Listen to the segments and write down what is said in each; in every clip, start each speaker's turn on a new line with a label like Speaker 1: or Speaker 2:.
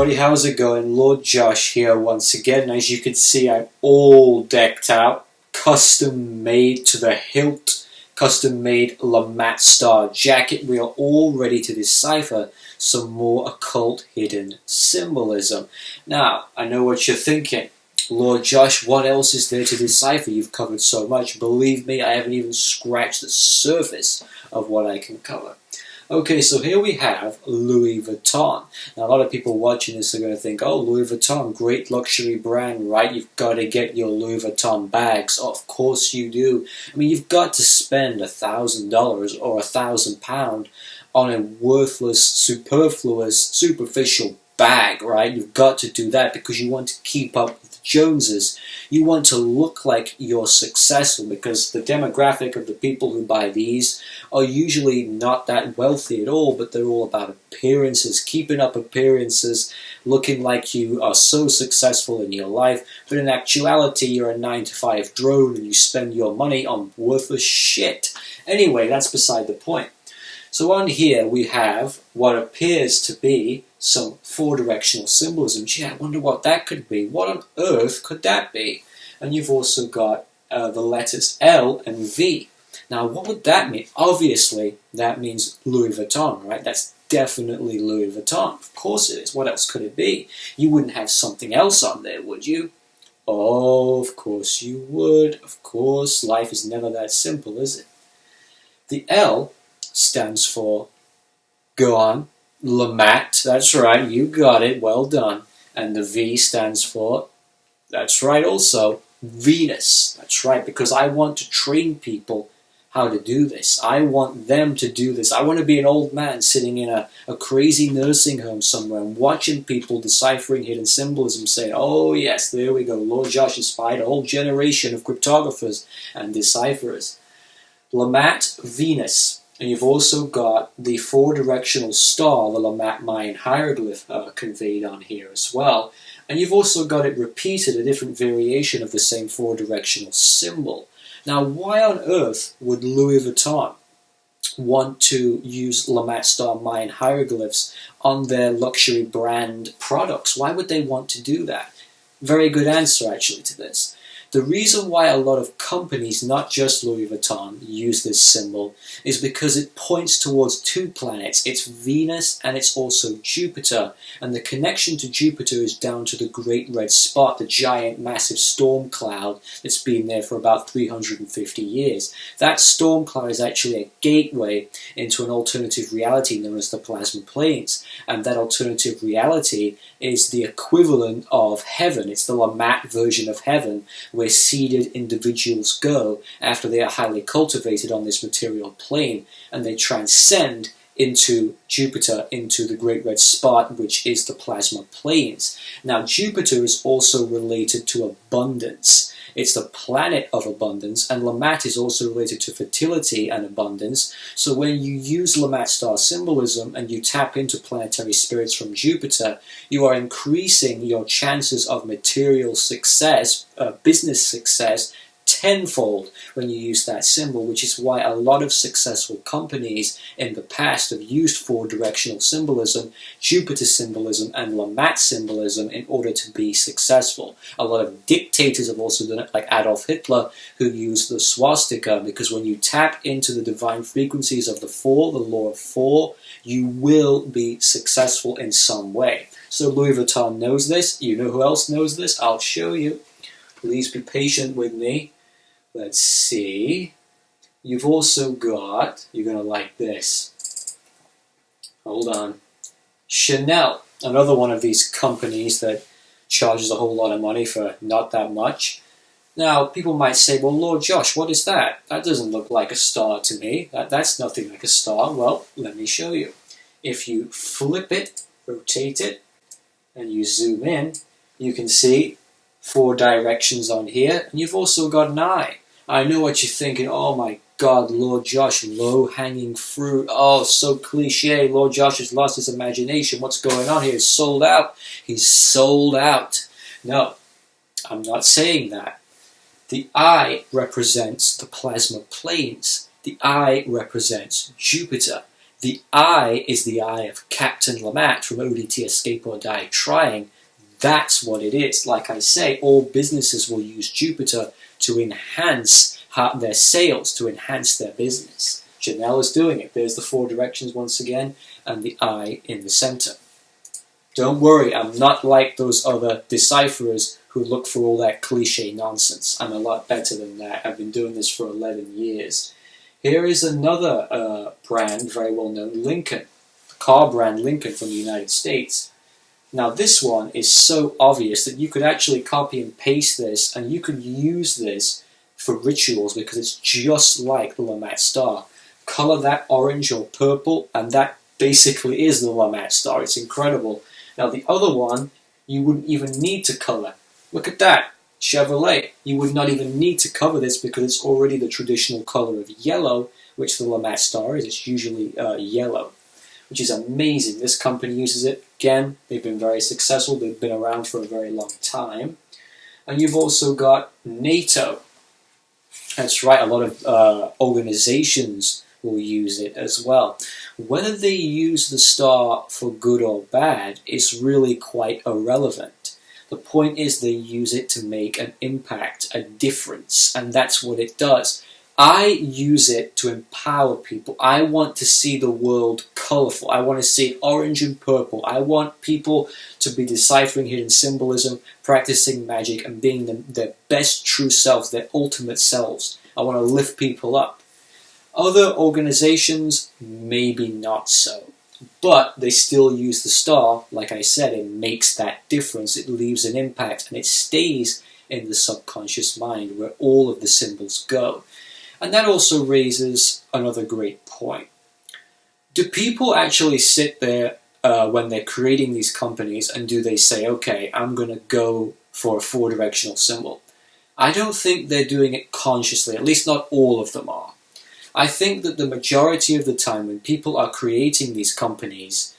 Speaker 1: everybody, how's it going? Lord Josh here once again, and as you can see I'm all decked out, custom made to the hilt, custom made Lamat star jacket. We are all ready to decipher some more occult hidden symbolism. Now, I know what you're thinking. Lord Josh, what else is there to decipher? You've covered so much. Believe me, I haven't even scratched the surface of what I can cover. Okay, so here we have Louis Vuitton. Now, a lot of people watching this are going to think, oh, Louis Vuitton, great luxury brand, right? You've got to get your Louis Vuitton bags. Oh, of course you do. I mean, you've got to spend $1,000 or £1,000 on a worthless, superfluous, superficial bag, right? You've got to do that because you want to keep up with the Joneses. You want to look like you're successful because the demographic of the people who buy these are usually not that wealthy at all, but they're all about appearances, keeping up appearances, looking like you are so successful in your life, but in actuality you're a 9-to-5 drone and you spend your money on worthless shit. Anyway, that's beside the point. So on here we have what appears to be some four-directional symbolism. Gee, I wonder what that could be. What on earth could that be? And you've also got the letters L and V. Now, what would that mean? Obviously, that means Louis Vuitton, right? That's definitely Louis Vuitton. Of course it is. What else could it be? You wouldn't have something else on there, would you? Oh, of course you would. Of course, life is never that simple, is it? The L stands for, go on, Lamat. That's right, you got it, well done. And the V stands for, that's right also, Venus. That's right, because I want to train people how to do this. I want them to do this. I want to be an old man sitting in a crazy nursing home somewhere and watching people deciphering hidden symbolism, saying, oh yes, there we go, Lord Josh inspired a whole generation of cryptographers and decipherers. Lamat, Venus. And you've also got the four-directional star, the Lamat Mayan hieroglyph, conveyed on here as well. And you've also got it repeated, a different variation of the same four-directional symbol. Now, why on earth would Louis Vuitton want to use Lamat star Mayan hieroglyphs on their luxury brand products? Why would they want to do that? Very good answer, actually, to this. The reason why a lot of companies, not just Louis Vuitton, use this symbol is because it points towards two planets. It's Venus and it's also Jupiter. And the connection to Jupiter is down to the Great Red Spot, the giant massive storm cloud that's been there for about 350 years. That storm cloud is actually a gateway into an alternative reality known as the plasma planes. And that alternative reality is the equivalent of heaven. It's the Lamat version of heaven, where seeded individuals go after they are highly cultivated on this material plane, and they transcend into Jupiter, into the Great Red Spot, which is the plasma planes. Now, Jupiter is also related to abundance. It's the planet of abundance, and Lamat is also related to fertility and abundance. So when you use Lamat star symbolism and you tap into planetary spirits from Jupiter, you are increasing your chances of material success, business success, tenfold when you use that symbol, which is why a lot of successful companies in the past have used four-directional symbolism, Jupiter symbolism, and Lamat symbolism in order to be successful. A lot of dictators have also done it, like Adolf Hitler, who used the swastika, because when you tap into the divine frequencies of the four, the law of four, you will be successful in some way. So Louis Vuitton knows this. You know who else knows this? I'll show you. Please be patient with me. Let's see. You've also got, you're going to like this. Hold on. Chanel, another one of these companies that charges a whole lot of money for not that much. Now, people might say, well, Lord Josh, what is that? That doesn't look like a star to me. That's nothing like a star. Well, let me show you. If you flip it, rotate it, and you zoom in, you can see four directions on here, and you've also got an eye. I know what you're thinking, oh my God, Lord Josh, low-hanging fruit, oh, so cliche, Lord Josh has lost his imagination, what's going on here? He's sold out. He's sold out. No, I'm not saying that. The eye represents the plasma planes. The eye represents Jupiter. The eye is the eye of Captain Lamat from ODT Escape or Die Trying. That's what it is. Like I say, all businesses will use Jupiter to enhance their sales, to enhance their business. Janelle is doing it. There's the 4 directions once again, and the eye in the center. Don't worry, I'm not like those other decipherers who look for all that cliche nonsense. I'm a lot better than that. I've been doing this for 11 years. Here is another brand, very well known, Lincoln. The car brand Lincoln from the United States. Now this one is so obvious that you could actually copy and paste this, and you could use this for rituals because it's just like the Lamat star. Color that orange or purple, and that basically is the Lamat star. It's incredible. Now the other one, you wouldn't even need to color. Look at that, Chevrolet. You would not even need to cover this because it's already the traditional color of yellow, which the Lamat star is. It's usually yellow, which is amazing. This company uses it. Again, they've been very successful. They've been around for a very long time. And you've also got NATO. That's right, a lot of organizations will use it as well. Whether they use the star for good or bad is really quite irrelevant. The point is they use it to make an impact, a difference, and that's what it does. I use it to empower people. I want to see the world colorful. I want to see orange and purple. I want people to be deciphering hidden symbolism, practicing magic, and being their best true selves, their ultimate selves. I want to lift people up. Other organizations, maybe not so. But they still use the star. Like I said, it makes that difference. It leaves an impact, and it stays in the subconscious mind where all of the symbols go. And that also raises another great point. Do people actually sit there when they're creating these companies and do they say, okay, I'm going to go for a 4-directional symbol? I don't think they're doing it consciously, at least not all of them are. I think that the majority of the time when people are creating these companies,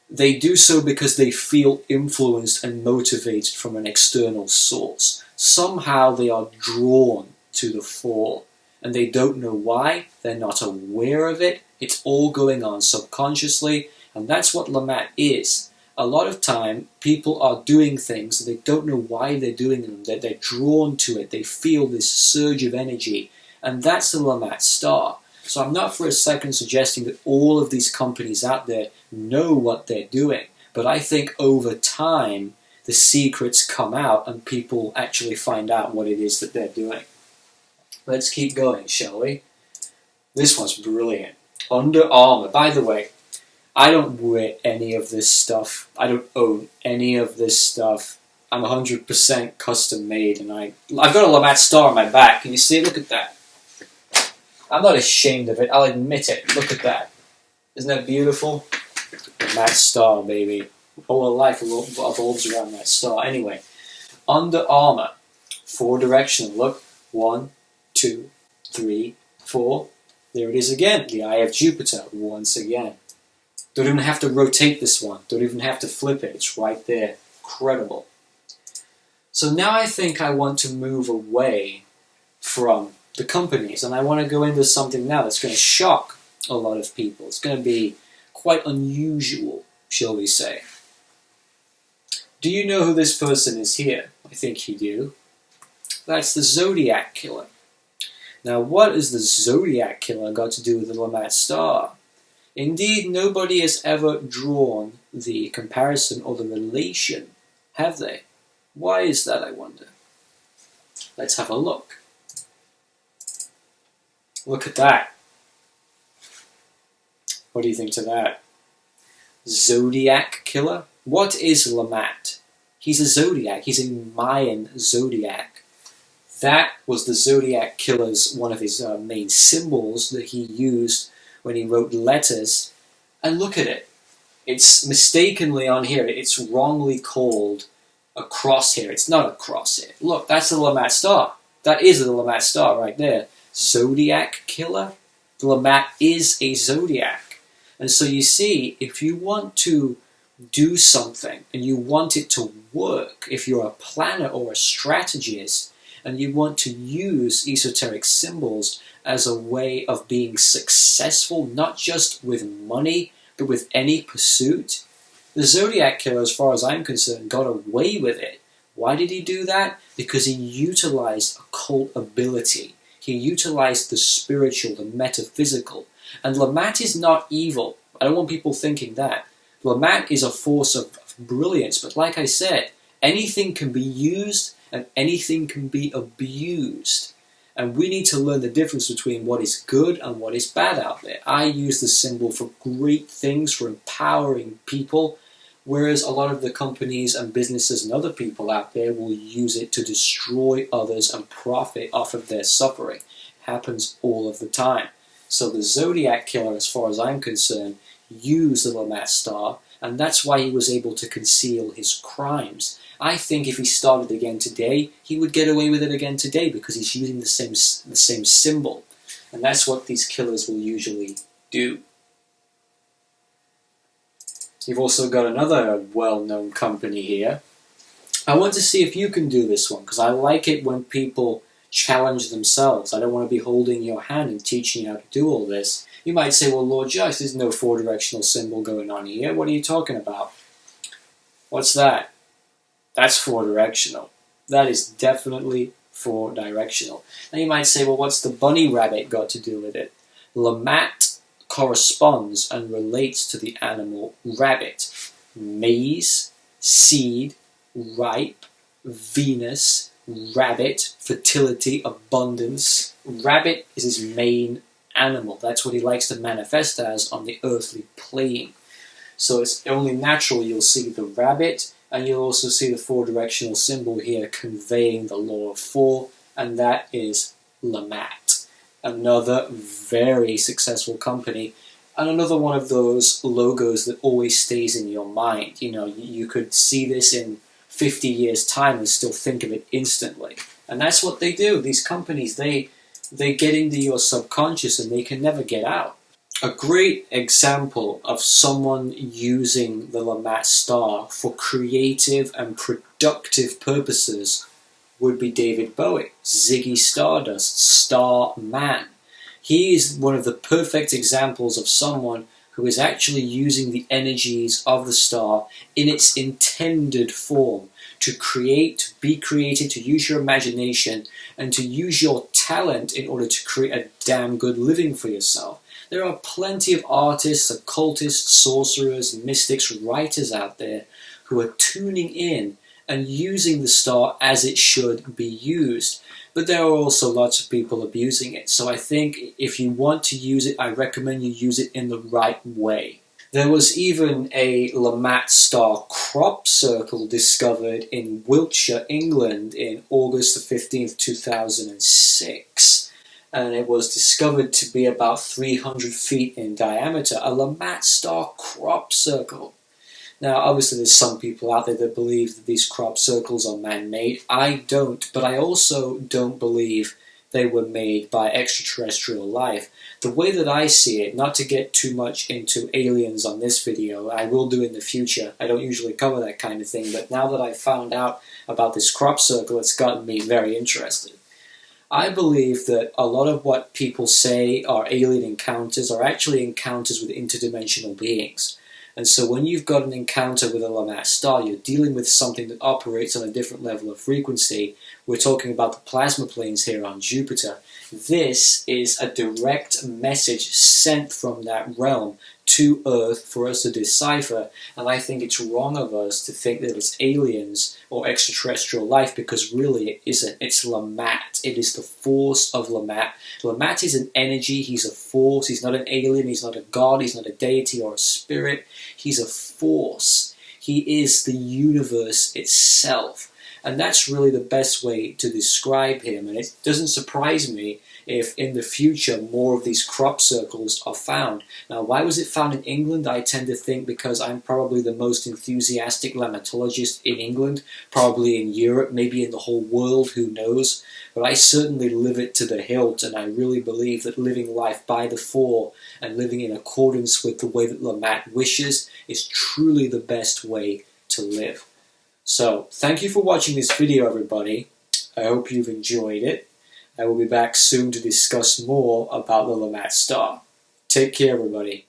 Speaker 1: they do so because they feel influenced and motivated from an external source. Somehow they are drawn to the 4. And they don't know why, they're not aware of it, it's all going on subconsciously, and that's what Lamat is. A lot of time, people are doing things that they don't know why they're doing them, that they're drawn to it, they feel this surge of energy, and that's the Lamat star. So I'm not for a second suggesting that all of these companies out there know what they're doing, but I think over time, the secrets come out and people actually find out what it is that they're doing. Let's keep going, shall we? This one's brilliant. Under Armour. By the way, I don't wear any of this stuff. I don't own any of this stuff. I'm 100% custom made, and I've got a Lamat star on my back. Can you see it? Look at that. I'm not ashamed of it. I'll admit it. Look at that. Isn't that beautiful? Lamat star, baby. Whole life revolves around that star. Anyway, Under Armour. 4-directional. Look. 1, 2, 3, 4. There it is again, the eye of Jupiter, once again. Don't even have to rotate this one. Don't even have to flip it. It's right there. Incredible. So now I think I want to move away from the companies, and I want to go into something now that's going to shock a lot of people. It's going to be quite unusual, shall we say. Do you know who this person is here? I think you do. That's the Zodiac Killer. Now, what has the Zodiac Killer got to do with the Lamat star? Indeed, nobody has ever drawn the comparison or the relation, have they? Why is that, I wonder? Let's have a look. Look at that. What do you think to that? Zodiac Killer? What is Lamat? He's a zodiac. He's a Mayan zodiac. That was the Zodiac Killer's, one of his main symbols that he used when he wrote letters. And look at it. It's mistakenly on here. It's wrongly called a crosshair. It's not a crosshair. Look, that's the Lamat star. That is the Lamat star right there. Zodiac Killer? The Lamat is a zodiac. And so you see, if you want to do something and you want it to work, if you're a planner or a strategist, and you want to use esoteric symbols as a way of being successful, not just with money, but with any pursuit, the Zodiac Killer, as far as I'm concerned, got away with it. Why did he do that? Because he utilized occult ability. He utilized the spiritual, the metaphysical. And Lamat is not evil. I don't want people thinking that. Lamat is a force of brilliance, but like I said, anything can be used and anything can be abused. And we need to learn the difference between what is good and what is bad out there. I use the symbol for great things, for empowering people, whereas a lot of the companies and businesses and other people out there will use it to destroy others and profit off of their suffering. It happens all of the time. So the Zodiac Killer, as far as I'm concerned, used the Lamat star, and that's why he was able to conceal his crimes. I think if he started again today, he would get away with it again today because he's using the same symbol. And that's what these killers will usually do. You've also got another well-known company here. I want to see if you can do this one, because I like it when people challenge themselves. I don't want to be holding your hand and teaching you how to do all this. You might say, well, Lord Josh, there's no four-directional symbol going on here. What are you talking about? What's that? That's four-directional. That is definitely four-directional. Now you might say, well, what's the bunny rabbit got to do with it? Lamat corresponds and relates to the animal rabbit. Maize, seed, ripe, Venus, rabbit, fertility, abundance. Rabbit is his main animal. That's what he likes to manifest as on the earthly plane. So it's only natural you'll see the rabbit, and you'll also see the four-directional symbol here conveying the law of four, and that is Lamat. Another very successful company, and another one of those logos that always stays in your mind. You know, you could see this in 50 years' time and still think of it instantly. And that's what they do. These companies, they get into your subconscious and they can never get out. A great example of someone using the Lamat star for creative and productive purposes would be David Bowie, Ziggy Stardust, Star Man. He is one of the perfect examples of someone who is actually using the energies of the star in its intended form to create, to be creative, to use your imagination, and to use your talent in order to create a damn good living for yourself. There are plenty of artists, occultists, sorcerers, mystics, writers out there who are tuning in and using the star as it should be used. But there are also lots of people abusing it. So I think if you want to use it, I recommend you use it in the right way. There was even a Lamat star crop circle discovered in Wiltshire, England in August the 15th, 2006. And it was discovered to be about 300 feet in diameter, a Lamat star crop circle. Now, obviously there's some people out there that believe that these crop circles are man-made. I don't, but I also don't believe they were made by extraterrestrial life. The way that I see it, not to get too much into aliens on this video, I will do in the future. I don't usually cover that kind of thing, but now that I've found out about this crop circle, it's gotten me very interested. I believe that a lot of what people say are alien encounters are actually encounters with interdimensional beings. And so when you've got an encounter with a Lamat star, you're dealing with something that operates on a different level of frequency. We're talking about the plasma planes here on Jupiter. This is a direct message sent from that realm to Earth for us to decipher, and I think it's wrong of us to think that it's aliens or extraterrestrial life, because really it isn't. It's Lamat. It is the force of Lamat. Lamat is an energy. He's a force. He's not an alien. He's not a god. He's not a deity or a spirit. He's a force. He is the universe itself. And that's really the best way to describe him. And it doesn't surprise me if in the future more of these crop circles are found. Now, why was it found in England? I tend to think because I'm probably the most enthusiastic lamatologist in England, probably in Europe, maybe in the whole world, who knows. But I certainly live it to the hilt, and I really believe that living life by the four and living in accordance with the way that Lamat wishes is truly the best way to live. So, thank you for watching this video, everybody. I hope you've enjoyed it. I will be back soon to discuss more about the Lamat star. Take care, everybody.